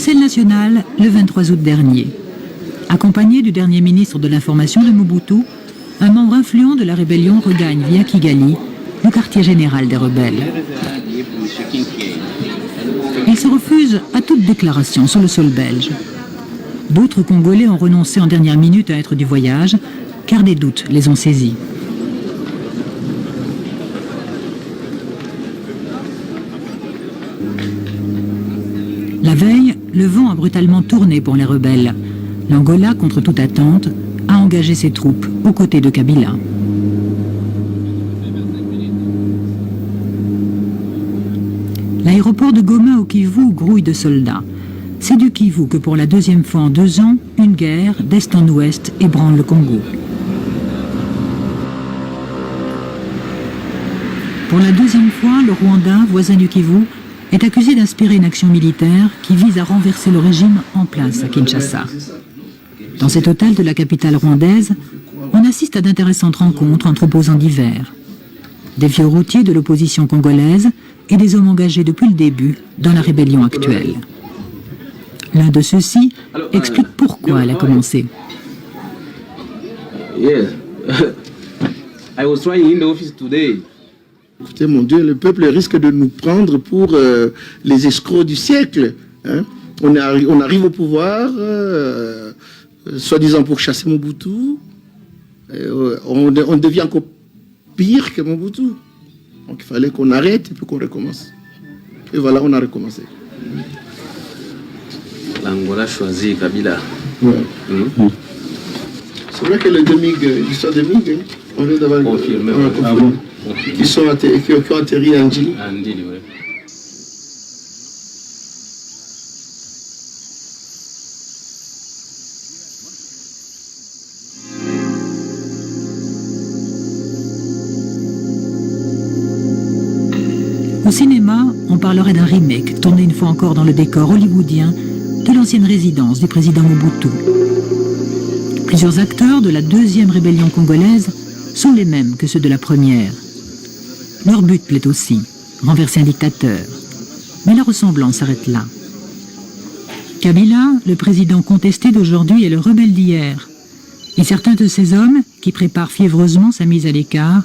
scène nationale le 23 août dernier. Accompagné du dernier ministre de l'Information de Mobutu, un membre influent de la rébellion regagne via Kigali le quartier général des rebelles. Il se refuse à toute déclaration sur le sol belge. D'autres Congolais ont renoncé en dernière minute à être du voyage, car des doutes les ont saisis. La veille, le vent a brutalement tourné pour les rebelles. L'Angola, contre toute attente, a engagé ses troupes aux côtés de Kabila. L'aéroport de Goma au Kivu grouille de soldats. C'est du Kivu que pour la deuxième fois en 2 ans, une guerre d'est en ouest ébranle le Congo. Pour la deuxième fois, le Rwanda, voisin du Kivu, est accusé d'inspirer une action militaire qui vise à renverser le régime en place à Kinshasa. Dans cet hôtel de la capitale rwandaise, on assiste à d'intéressantes rencontres entre opposants divers. Des vieux routiers de l'opposition congolaise et des hommes engagés depuis le début dans la rébellion actuelle. L'un de ceux-ci explique pourquoi elle a commencé. Écoutez, mon Dieu, le peuple risque de nous prendre pour les escrocs du siècle. Hein? On arrive au pouvoir, soi-disant pour chasser Mobutu. On devient encore pire que Mobutu. Donc il fallait qu'on arrête et puis qu'on recommence. Et voilà, on a recommencé. L'Angola choisit Kabila. Ouais. C'est vrai que les l'histoire des MiG, on vient d'avoir confirmé. Qui ont atterri à Ndili. Oui. Au cinéma, on parlerait d'un remake, tourné une fois encore dans le décor hollywoodien de l'ancienne résidence du président Mobutu. Plusieurs acteurs de la deuxième rébellion congolaise sont les mêmes que ceux de la première. Leur but plaît aussi, renverser un dictateur. Mais la ressemblance s'arrête là. Kabila, le président contesté d'aujourd'hui, est le rebelle d'hier. Et certains de ces hommes, qui préparent fiévreusement sa mise à l'écart,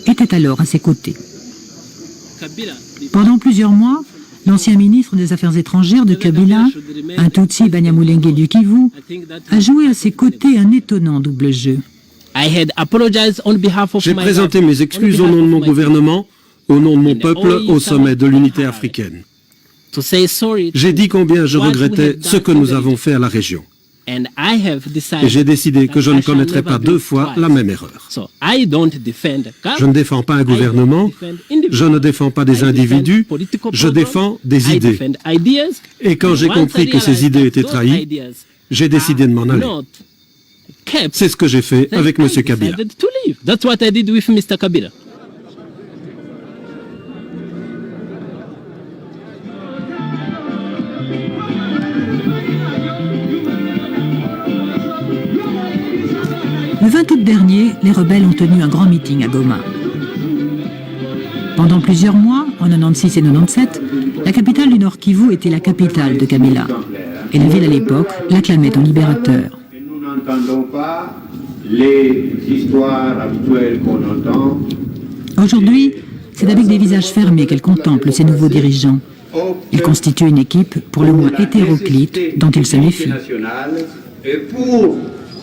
étaient alors à ses côtés. Pendant plusieurs mois, l'ancien ministre des Affaires étrangères de Kabila, un Tutsi Banyamulenge du Kivu, a joué à ses côtés un étonnant double jeu. J'ai présenté mes excuses au nom de mon gouvernement, au nom de mon peuple, au sommet de l'unité africaine. J'ai dit combien je regrettais ce que nous avons fait à la région. Et j'ai décidé que je ne commettrais pas 2 fois la même erreur. Je ne défends pas un gouvernement, je ne défends pas des individus, je défends des idées. Et quand j'ai compris que ces idées étaient trahies, j'ai décidé de m'en aller. C'est ce que j'ai fait avec M. Kabila. Le 20 août dernier, les rebelles ont tenu un grand meeting à Goma. Pendant plusieurs mois, en 96 et 97, la capitale du Nord Kivu était la capitale de Kabila. Et la ville à l'époque l'acclamait en libérateur. Nous n'entendons pas les histoires habituelles qu'on entend. Aujourd'hui, c'est avec des visages fermés qu'elle contemple ses nouveaux dirigeants. Ils constituent une équipe pour le moins hétéroclite dont il se méfie. Et pour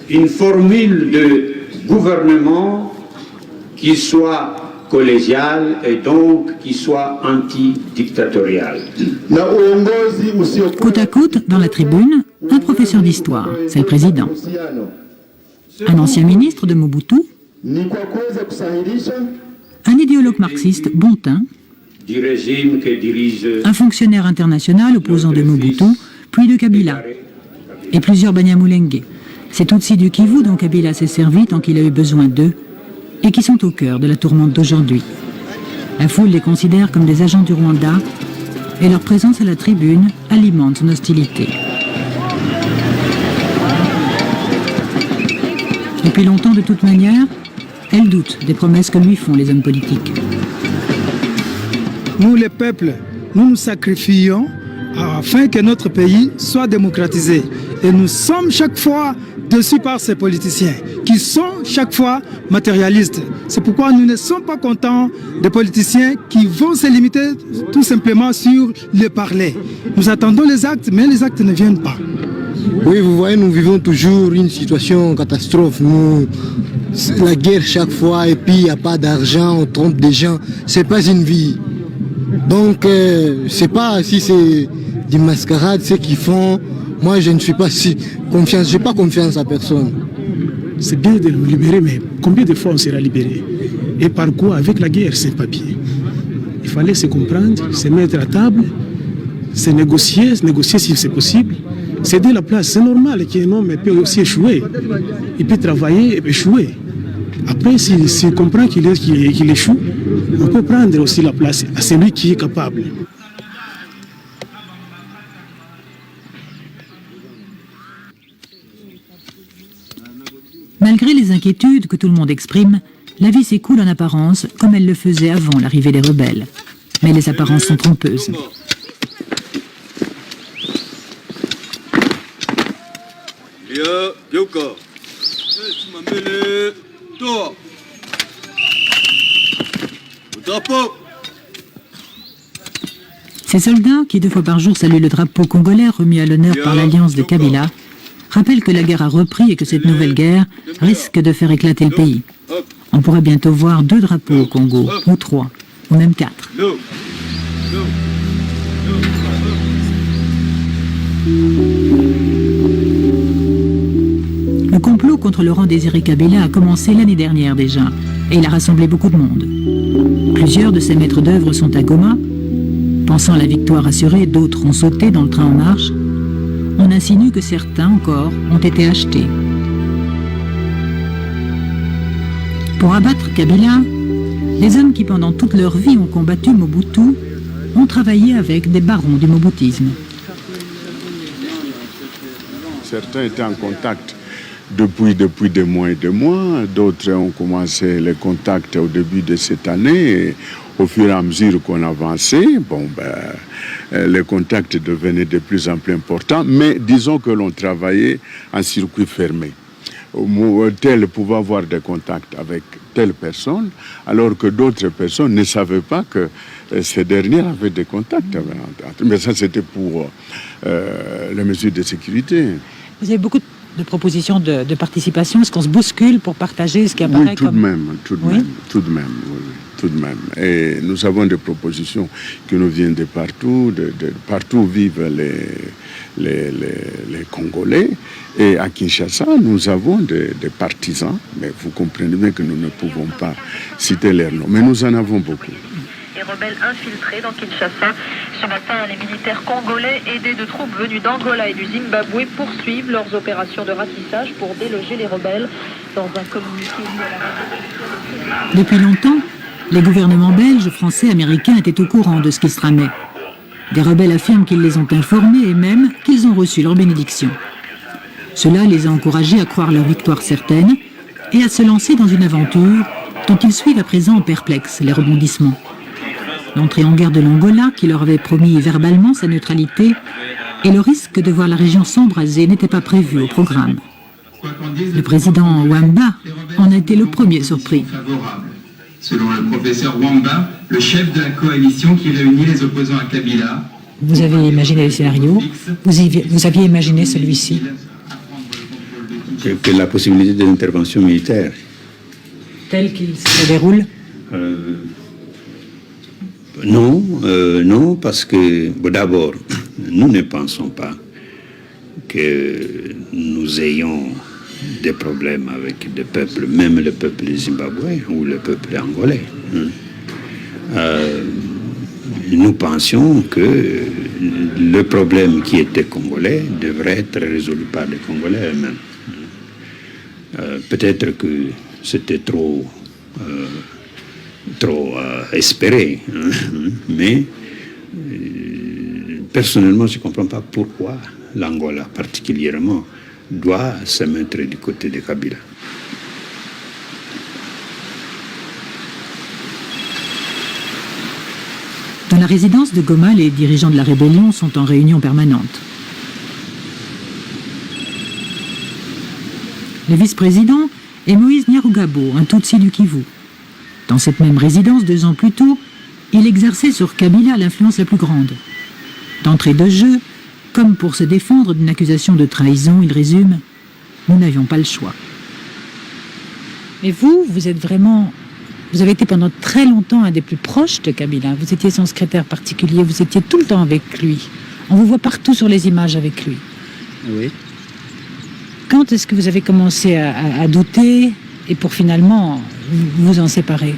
une formule de gouvernement qui soit collégiale et donc qui soit anti-dictatoriale. Côte à côte, dans la tribune, un professeur d'histoire, c'est le président. Un ancien ministre de Mobutu, un idéologue marxiste bon teint, Du régime que dirige un fonctionnaire international opposant de Mobutu, puis de Kabila, et plusieurs Banyamulenge. C'est Tutsi du Kivu dont Kabila s'est servi tant qu'il a eu besoin d'eux, et qui sont au cœur de la tourmente d'aujourd'hui. La foule les considère comme des agents du Rwanda, et leur présence à la tribune alimente son hostilité. Depuis longtemps, de toute manière, elle doute des promesses que lui font les hommes politiques. Nous, les peuples, nous nous sacrifions afin que notre pays soit démocratisé. Et nous sommes chaque fois déçus par ces politiciens qui sont chaque fois matérialistes. C'est pourquoi nous ne sommes pas contents des politiciens qui vont se limiter tout simplement sur le parler. Nous attendons les actes, mais les actes ne viennent pas. Oui, vous voyez, nous vivons toujours une situation catastrophe. La guerre chaque fois, et puis il n'y a pas d'argent, on trompe des gens. C'est pas une vie. Donc, c'est pas si c'est des mascarades, ce qu'ils font. Moi, je ne suis pas si confiance. J'ai pas confiance à personne. C'est bien de nous libérer, mais combien de fois on sera libéré? Et par quoi? Avec la guerre, sans papier. Il fallait se comprendre, se mettre à table, se négocier si c'est possible. Céder la place, c'est normal qu'un homme peut aussi échouer. Il peut travailler et échouer. Après, s'il comprend qu'il échoue, on peut prendre aussi la place à celui qui est capable. Malgré les inquiétudes que tout le monde exprime, la vie s'écoule en apparence comme elle le faisait avant l'arrivée des rebelles. Mais les apparences sont trompeuses. Ces soldats, qui 2 fois par jour saluent le drapeau congolais remis à l'honneur par l'alliance de Kabila, rappellent que la guerre a repris et que cette nouvelle guerre risque de faire éclater le pays. On pourrait bientôt voir 2 drapeaux au Congo, ou 3, ou même 4. Le complot contre Laurent Désiré Kabila a commencé l'année dernière déjà, et il a rassemblé beaucoup de monde. Plusieurs de ses maîtres d'œuvre sont à Goma. Pensant la victoire assurée, d'autres ont sauté dans le train en marche. On insinue que certains, encore, ont été achetés. Pour abattre Kabila, les hommes qui pendant toute leur vie ont combattu Mobutu ont travaillé avec des barons du moboutisme. Certains étaient en contact depuis des mois et des mois. D'autres ont commencé les contacts au début de cette année. Et au fur et à mesure qu'on avançait, les contacts devenaient de plus en plus importants. Mais disons que l'on travaillait en circuit fermé. Tel pouvait avoir des contacts avec telle personne, alors que d'autres personnes ne savaient pas que ces derniers avaient des contacts. Mais ça, c'était pour les mesures de sécurité. Vous avez beaucoup de propositions de participation. Est-ce qu'on se bouscule pour partager ce qui apparaît oui, tout de même. Et nous avons des propositions qui nous viennent de partout, partout où vivent les Congolais. Et à Kinshasa, nous avons des partisans, mais vous comprenez bien que nous ne pouvons pas citer leurs noms, mais nous en avons beaucoup. Les rebelles infiltrés dans Kinshasa. Ce matin, les militaires congolais aidés de troupes venues d'Angola et du Zimbabwe poursuivent leurs opérations de ratissage pour déloger les rebelles. Dans un communiqué Depuis longtemps, les gouvernements belges, français, américains étaient au courant de ce qui se tramait. Des rebelles affirment qu'ils les ont informés et même qu'ils ont reçu leur bénédiction. Cela les a encouragés à croire leur victoire certaine et à se lancer dans une aventure dont ils suivent à présent perplexes les rebondissements. L'entrée en guerre de l'Angola, qui leur avait promis verbalement sa neutralité, et le risque de voir la région s'embraser n'était pas prévu au programme. Le président Wamba en a été le premier surpris. Selon le professeur Wamba, le chef de la coalition qui réunit les opposants à Kabila. Vous avez imaginé le scénario, vous aviez imaginé celui-ci. Que la possibilité de l'intervention militaire. Tel qu'il se déroule Non, parce que d'abord, nous ne pensons pas que nous ayons des problèmes avec des peuples, même le peuple zimbabwéen ou le peuple angolais. Nous pensions que le problème qui était congolais devrait être résolu par les Congolais eux-mêmes. Peut-être que c'était trop espéré, mais personnellement, je ne comprends pas pourquoi l'Angola particulièrement doit se mettre du côté de Kabila. Dans la résidence de Goma, les dirigeants de la rébellion sont en réunion permanente. Le vice-président est Moïse Nyarugabo, un Tutsi du Kivu. Dans cette même résidence, 2 ans plus tôt, il exerçait sur Kabila l'influence la plus grande. D'entrée de jeu, comme pour se défendre d'une accusation de trahison, il résume « Nous n'avions pas le choix ». Mais vous avez été pendant très longtemps un des plus proches de Kabila. Vous étiez son secrétaire particulier, vous étiez tout le temps avec lui. On vous voit partout sur les images avec lui. Oui. Quand est-ce que vous avez commencé à douter et pour finalement vous en séparer?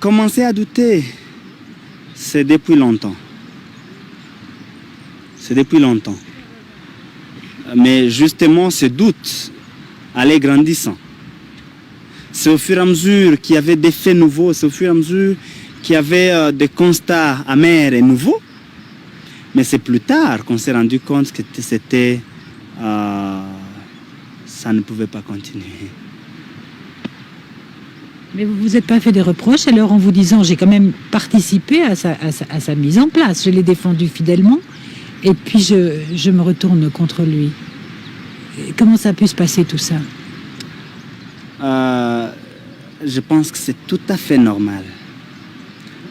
Commencer à douter, c'est depuis longtemps. C'est depuis longtemps. Mais justement, ce doute allait grandissant. C'est au fur et à mesure qu'il y avait des faits nouveaux, c'est au fur et à mesure qu'il y avait des constats amers et nouveaux. Mais c'est plus tard qu'on s'est rendu compte que c'était... ça ne pouvait pas continuer. Mais vous ne vous êtes pas fait des reproches alors en vous disant j'ai quand même participé à sa mise en place, je l'ai défendu fidèlement et puis je me retourne contre lui. Et comment ça a pu se passer tout ça? Je pense que c'est tout à fait normal.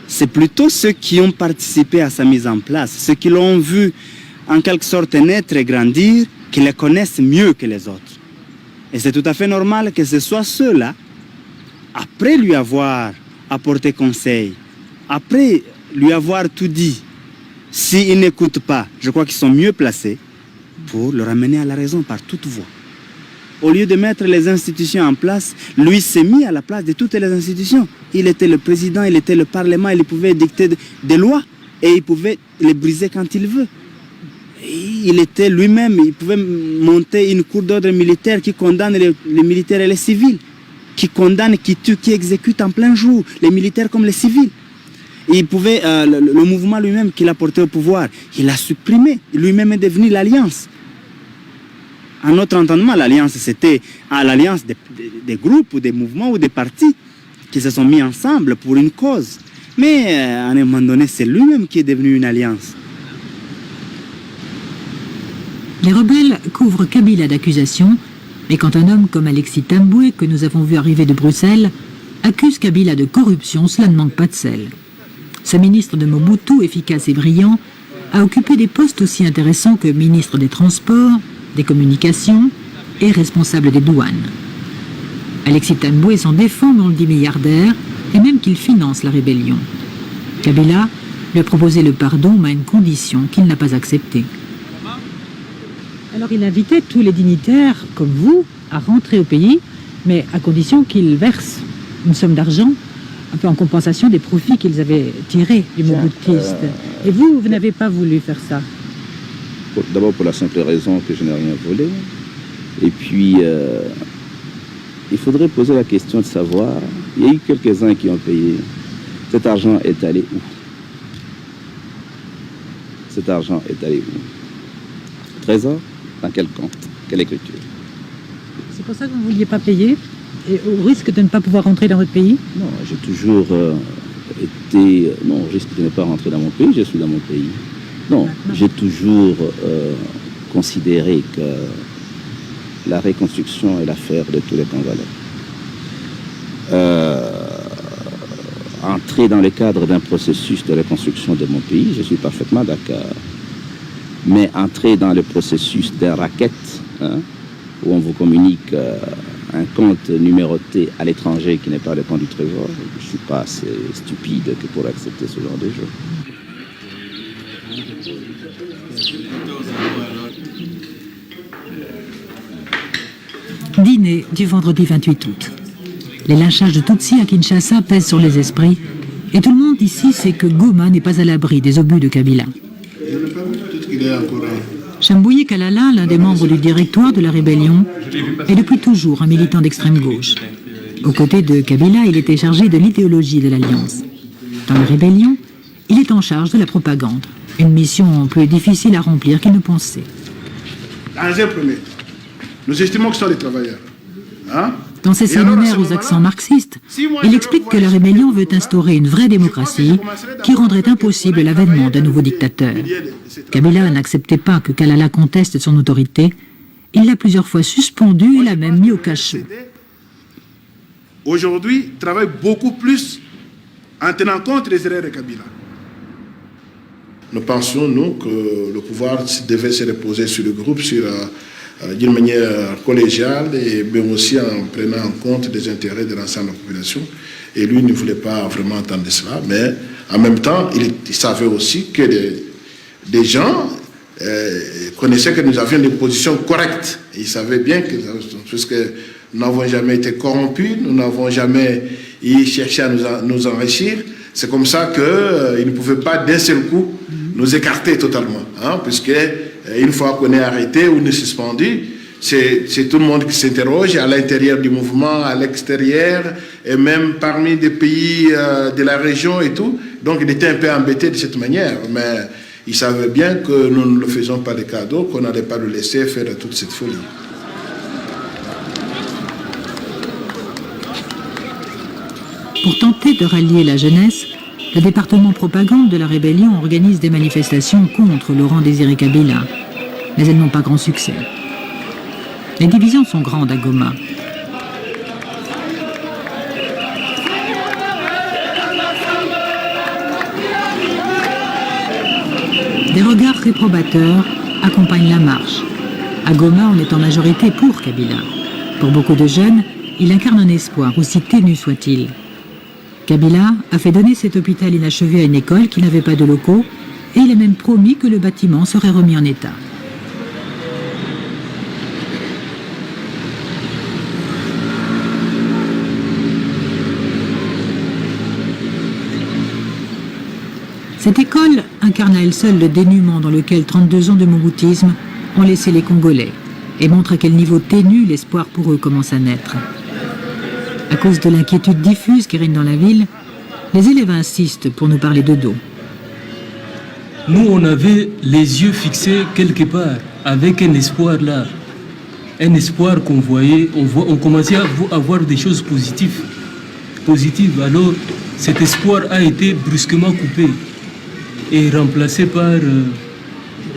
C'est plutôt ceux qui ont participé à sa mise en place, ceux qui l'ont vu en quelque sorte naître et grandir, qui les connaissent mieux que les autres. Et c'est tout à fait normal que ce soit ceux-là, après lui avoir apporté conseil, après lui avoir tout dit, s'ils n'écoutent pas, je crois qu'ils sont mieux placés pour le ramener à la raison par toute voie. Au lieu de mettre les institutions en place, lui s'est mis à la place de toutes les institutions. Il était le président, il était le parlement, il pouvait dicter des lois et il pouvait les briser quand il veut. Il était lui-même, il pouvait monter une cour d'ordre militaire qui condamne les militaires et les civils, qui condamne, qui tue, qui exécute en plein jour, les militaires comme les civils. Et il pouvait, le mouvement lui-même qu'il a porté au pouvoir, il l'a supprimé. Lui-même est devenu l'Alliance. À notre entendement, l'Alliance, c'était l'alliance des groupes ou des mouvements ou des partis qui se sont mis ensemble pour une cause. Mais à un moment donné, c'est lui-même qui est devenu une alliance. Les rebelles couvrent Kabila d'accusations, mais quand un homme comme Alexis Tamboué, que nous avons vu arriver de Bruxelles, accuse Kabila de corruption, cela ne manque pas de sel. Ce ministre de Mobutu, efficace et brillant, a occupé des postes aussi intéressants que ministre des Transports, des Communications et responsable des douanes. Alexis Tamboué s'en défend, mais on le dit milliardaire, et même qu'il finance la rébellion. Kabila lui a proposé le pardon, mais à une condition qu'il n'a pas acceptée. Alors il invitait tous les dignitaires, comme vous, à rentrer au pays, mais à condition qu'ils versent une somme d'argent, un peu en compensation des profits qu'ils avaient tirés du Mobutiste. Et vous n'avez pas voulu faire ça? D'abord pour la simple raison que je n'ai rien volé. Et puis, il faudrait poser la question de savoir, il y a eu quelques-uns qui ont payé. Cet argent est allé où? Cet argent est allé où? Trésor? Dans quel compte? Quelle écriture? C'est pour ça que vous ne vouliez pas payer, et au risque de ne pas pouvoir rentrer dans votre pays? Non, j'ai toujours été... Non, au risque de ne pas rentrer dans mon pays, je suis dans mon pays. Non, j'ai toujours considéré que la reconstruction est l'affaire de tous les Congolais. Entrer dans le cadre d'un processus de reconstruction de mon pays, je suis parfaitement d'accord. Mais entrer dans le processus d'un racket, où on vous communique un compte numéroté à l'étranger qui n'est pas le compte du Trésor, je ne suis pas assez stupide que pour accepter ce genre de jeu. Dîner du vendredi 28 août. Les lynchages de Tutsi à Kinshasa pèsent sur les esprits, et tout le monde ici sait que Goma n'est pas à l'abri des obus de Kabila. Chambouye Kalala, l'un des membres du directoire de la rébellion, est depuis toujours un militant d'extrême gauche. Aux côtés de Kabila, il était chargé de l'idéologie de l'Alliance. Dans la rébellion, il est en charge de la propagande, une mission plus difficile à remplir qu'il ne pensait. Dans un premier, nous estimons que ce sont les travailleurs. Dans ses séminaires aux accents marxistes, il explique que la rébellion veut instaurer une vraie démocratie qui rendrait impossible l'avènement d'un nouveau dictateur. Kabila n'acceptait pas que Kalala conteste son autorité. Il l'a plusieurs fois suspendu et l'a même mis au cachot. Aujourd'hui, travaille beaucoup plus en tenant compte des erreurs de Kabila. Nous pensions, nous, que le pouvoir devait se reposer sur le groupe, d'une manière collégiale, mais aussi en prenant en compte les intérêts de l'ensemble de la population. Et lui ne voulait pas vraiment entendre cela, mais en même temps, il savait aussi que des gens connaissaient que nous avions des positions correctes. Et il savait bien que, puisque nous n'avons jamais été corrompus, nous n'avons jamais cherché à nous enrichir, c'est comme ça qu'il ne pouvait pas d'un seul coup nous écarter totalement, hein, puisque une fois qu'on est arrêté ou on est suspendu, c'est tout le monde qui s'interroge à l'intérieur du mouvement, à l'extérieur, et même parmi des pays de la région et tout. Donc il était un peu embêté de cette manière, mais il savait bien que nous ne le faisions pas de cadeau, qu'on n'allait pas le laisser faire toute cette folie. Pour tenter de rallier la jeunesse, le département propagande de la rébellion organise des manifestations contre Laurent-Désiré Kabila, mais elles n'ont pas grand succès. Les divisions sont grandes à Goma. Des regards réprobateurs accompagnent la marche. À Goma, on est en majorité pour Kabila. Pour beaucoup de jeunes, il incarne un espoir, aussi ténu soit-il. Kabila a fait donner cet hôpital inachevé à une école qui n'avait pas de locaux et il a même promis que le bâtiment serait remis en état. Cette école incarne à elle seule le dénuement dans lequel 32 ans de mobutisme ont laissé les Congolais et montre à quel niveau ténu l'espoir pour eux commence à naître. À cause de l'inquiétude diffuse qui règne dans la ville, les élèves insistent pour nous parler de dos. Nous, on avait les yeux fixés quelque part, avec un espoir là. Un espoir qu'on voyait, on commençait à voir des choses positives. Alors, cet espoir a été brusquement coupé et remplacé par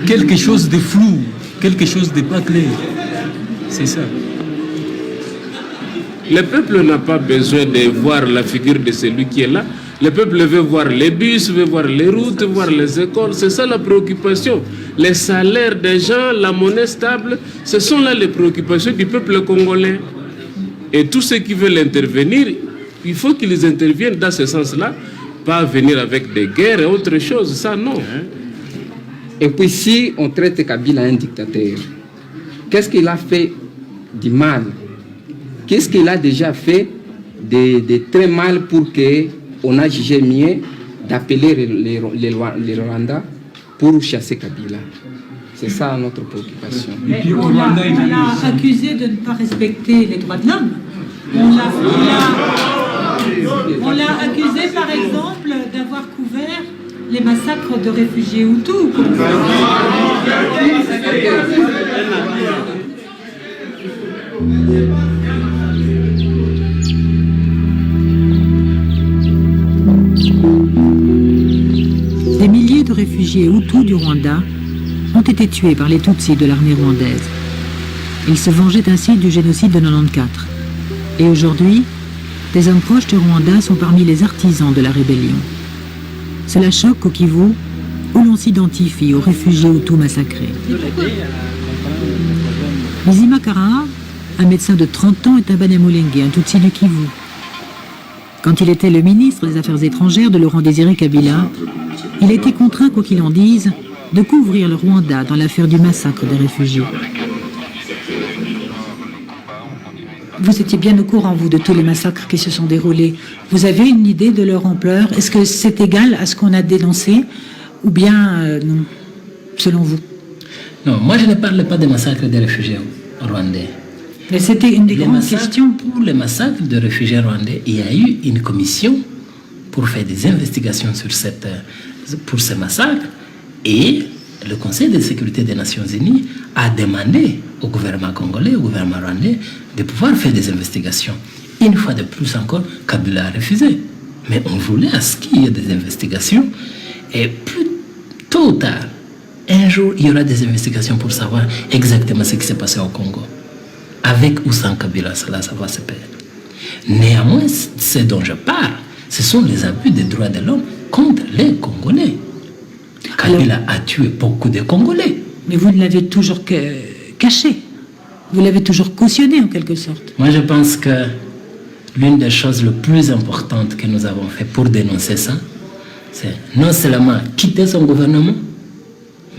quelque chose de flou, quelque chose de pas clair. C'est ça. Le peuple n'a pas besoin de voir la figure de celui qui est là. Le peuple veut voir les bus, veut voir les routes, voir les écoles. C'est ça la préoccupation. Les salaires des gens, la monnaie stable, ce sont là les préoccupations du peuple congolais. Et tous ceux qui veulent intervenir, il faut qu'ils interviennent dans ce sens-là, pas venir avec des guerres et autre chose. Ça, non. Et puis si on traite Kabila un dictateur, qu'est-ce qu'il a fait du mal? Qu'est-ce qu'il a déjà fait de très mal pour qu'on a jugé mieux d'appeler les Rwandais pour chasser Kabila? C'est ça notre préoccupation. Mais on l'a accusé de ne pas respecter les droits de l'homme. On l'a accusé, par exemple, d'avoir couvert les massacres de réfugiés Hutus. Des milliers de réfugiés Hutus du Rwanda ont été tués par les Tutsis de l'armée rwandaise. Ils se vengeaient ainsi du génocide de 94. Et aujourd'hui, des hommes proches du Rwanda sont parmi les artisans de la rébellion. Cela choque au Kivu, où l'on s'identifie aux réfugiés Hutus massacrés. Bizima Karaha, un médecin de 30 ans, est un Banyamulenge, un Tutsi du Kivu. Quand il était le ministre des Affaires étrangères de Laurent-Désiré Kabila, il a été contraint, quoi qu'il en dise, de couvrir le Rwanda dans l'affaire du massacre des réfugiés. Vous étiez bien au courant, vous, de tous les massacres qui se sont déroulés. Vous avez une idée de leur ampleur? Est-ce que c'est égal à ce qu'on a dénoncé? Ou bien, non, selon vous? Non, moi je ne parle pas des massacres des réfugiés rwandais. Mais c'était une des grandes questions. Pour les massacres de réfugiés rwandais, il y a eu une commission pour faire des investigations sur pour ces massacres. Et le Conseil de sécurité des Nations Unies a demandé au gouvernement congolais, au gouvernement rwandais, de pouvoir faire des investigations. Une fois de plus encore, Kabila a refusé. Mais on voulait à ce qu'il y ait des investigations. Et plus tôt ou tard, un jour, il y aura des investigations pour savoir exactement ce qui s'est passé au Congo. Avec ou sans Kabila, cela, ça va se perdre. Néanmoins, ce dont je parle, ce sont les abus des droits de l'homme contre les Congolais. Kabila a tué beaucoup de Congolais. Mais vous ne l'avez toujours caché. Vous l'avez toujours cautionné en quelque sorte. Moi, je pense que l'une des choses les plus importantes que nous avons fait pour dénoncer ça, c'est non seulement quitter son gouvernement,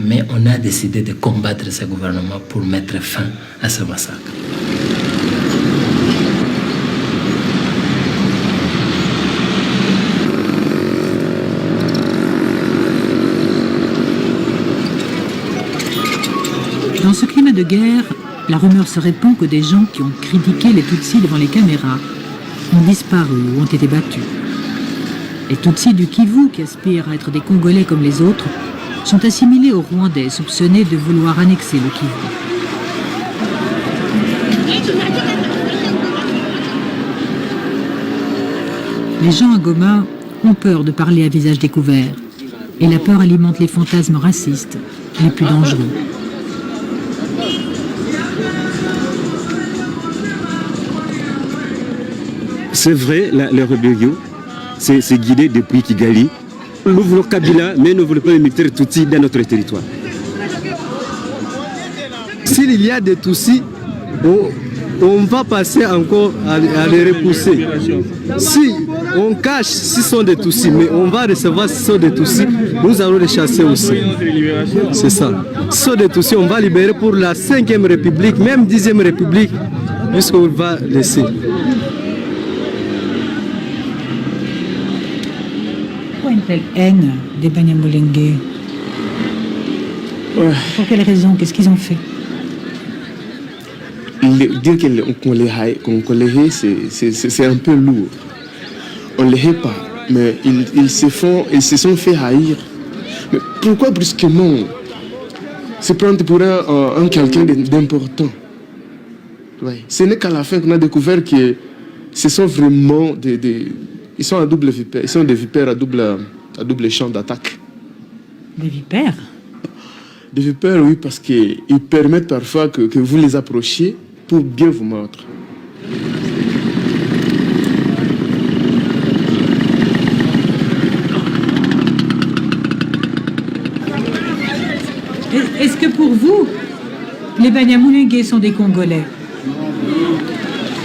mais on a décidé de combattre ce gouvernement pour mettre fin à ce massacre. Dans ce climat de guerre, la rumeur se répand que des gens qui ont critiqué les Tutsis devant les caméras ont disparu ou ont été battus. Les Tutsis du Kivu, qui aspirent à être des Congolais comme les autres, sont assimilés aux Rwandais soupçonnés de vouloir annexer le Kivu. Les gens à Goma ont peur de parler à visage découvert, et la peur alimente les fantasmes racistes les plus dangereux. C'est vrai, la rébellion, c'est guidé depuis Kigali. Nous voulons Kabila, mais nous ne voulons pas les militaires Tutsis dans notre territoire. S'il y a des Tutsis, on va passer encore à les repousser. Si on cache si ce sont des Tutsis, mais on va recevoir si ce sont des Tutsis, nous allons les chasser aussi. C'est ça. Si ce sont des Tutsis, on va libérer pour la 5e République, même 10e République, puisqu'on va laisser. Pourquoi une telle haine des Banyamulenge? Pour quelles raisons? Qu'est-ce qu'ils ont fait? Dire qu'on les hait, c'est un peu lourd. On ne les hait pas, mais ils se sont fait haïr. Mais pourquoi brusquement se prendre pour un quelqu'un d'important? Ouais. Ce n'est qu'à la fin qu'on a découvert que ce sont vraiment ils sont à double vipère, ils sont des vipères à double champ d'attaque. Des vipères? Des vipères, oui, parce qu'ils permettent parfois que vous les approchiez pour bien vous mordre. Est-ce que pour vous, les Banyamulenge sont des Congolais?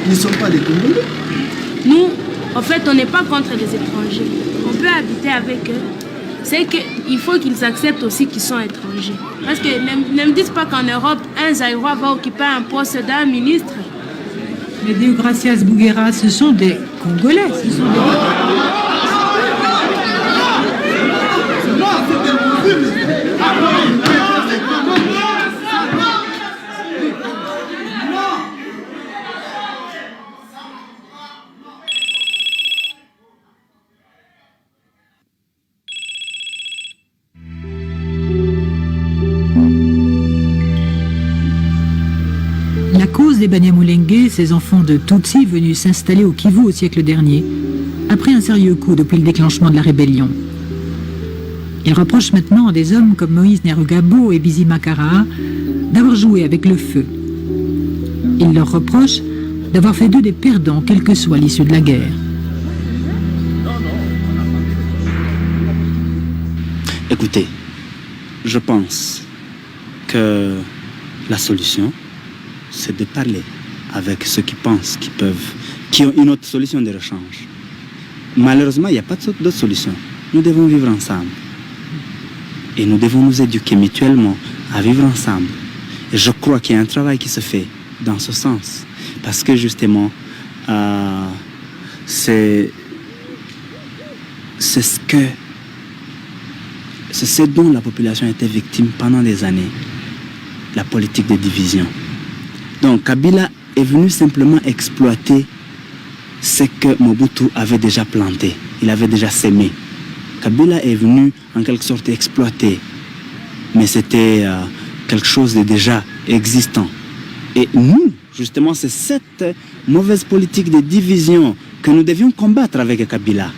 Ils ne sont pas des Congolais. Nous, en fait, on n'est pas contre les étrangers. On peut habiter avec eux. C'est qu'il faut qu'ils acceptent aussi qu'ils sont étrangers. Parce que ne me dites pas qu'en Europe, un Zaïrois va occuper un poste d'un ministre. Mais Deogracias Bouguera, ce sont des Congolais. Ce sont des... La cause des Banyamulenge, ces enfants de Tutsis venus s'installer au Kivu au siècle dernier, a pris un sérieux coup depuis le déclenchement de la rébellion. Ils reprochent maintenant à des hommes comme Moïse Nerugabo et Bizima Karaha d'avoir joué avec le feu. Ils leur reprochent d'avoir fait d'eux des perdants, quelle que soit l'issue de la guerre. Écoutez, je pense que la solution, c'est de parler avec ceux qui pensent qui ont une autre solution de rechange. Malheureusement, il n'y a pas d'autre solution. Nous devons vivre ensemble. Et nous devons nous éduquer mutuellement à vivre ensemble. Et je crois qu'il y a un travail qui se fait dans ce sens. Parce que justement, c'est ce dont la population était victime pendant des années. La politique de division. Donc Kabila est venu simplement exploiter ce que Mobutu avait déjà planté. Il avait déjà sémé. Kabila est venu en quelque sorte exploiter mais c'était quelque chose de déjà existant. Et nous, justement, c'est cette mauvaise politique de division que nous devions combattre avec Kabila.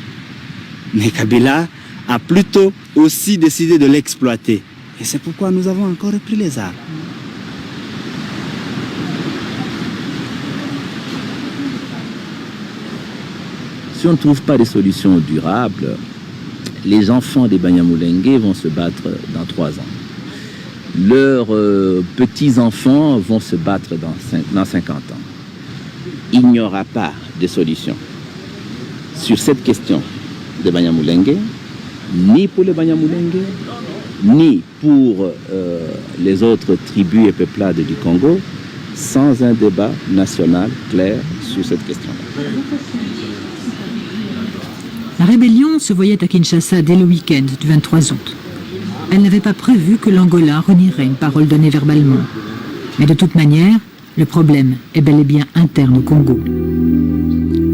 Mais Kabila a plutôt aussi décidé de l'exploiter. Et c'est pourquoi nous avons encore repris les armes. Si on ne trouve pas des solutions durables, les enfants des Banyamulenge vont se battre dans 3 ans. Leurs petits-enfants vont se battre dans 50 ans. Il n'y aura pas de solution sur cette question des Banyamulenge, ni pour les Banyamulenge, ni pour les autres tribus et peuplades du Congo, sans un débat national clair sur cette question-là. La rébellion se voyait à Kinshasa dès le week-end du 23 août. Elle n'avait pas prévu que l'Angola renierait une parole donnée verbalement. Mais de toute manière, le problème est bel et bien interne au Congo.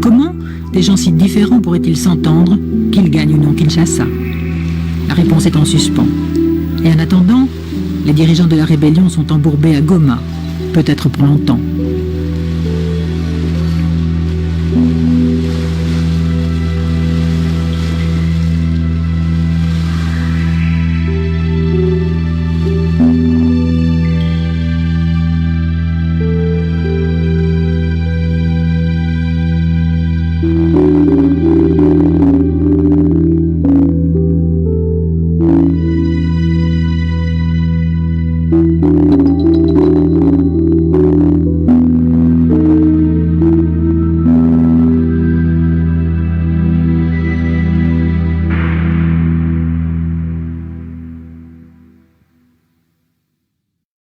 Comment des gens si différents pourraient-ils s'entendre qu'ils gagnent ou non Kinshasa? La réponse est en suspens. Et en attendant, les dirigeants de la rébellion sont embourbés à Goma, peut-être pour longtemps.